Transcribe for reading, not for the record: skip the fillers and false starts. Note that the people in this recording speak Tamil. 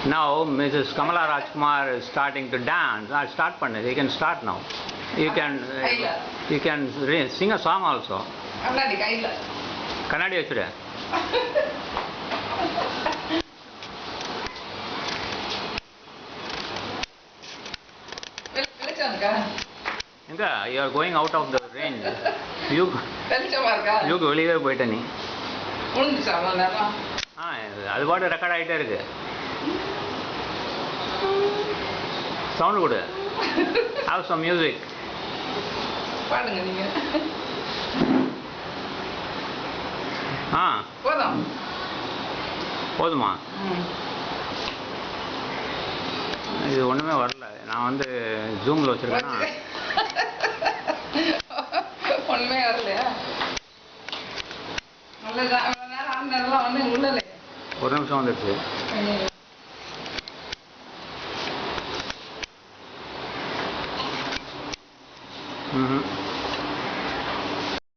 Now Mrs. Kamala Rajkumar is starting to dance. Start pannu. You can start now. You can sing a song also. Kannadi vechudu. Enga, you are going out of the range. You வெளியே போயிட்ட நீ. அது பாட்டு ரெக்கார்ட் ஆகிட்டே இருக்கு. சவுண்ட் கொடு. Have some music. பாடுங்க நீங்க. போதுமா? இது ஒன்றுமே வரல. நான் வந்து ஜூமில் வச்சுருக்கேன்னா ஒன்றுமே வரலையா? நல்லதான். நேரம் ஆனதெல்லாம் வந்து உள்ளலே. ஒரு நிமிஷம் வந்துடுச்சு. ம்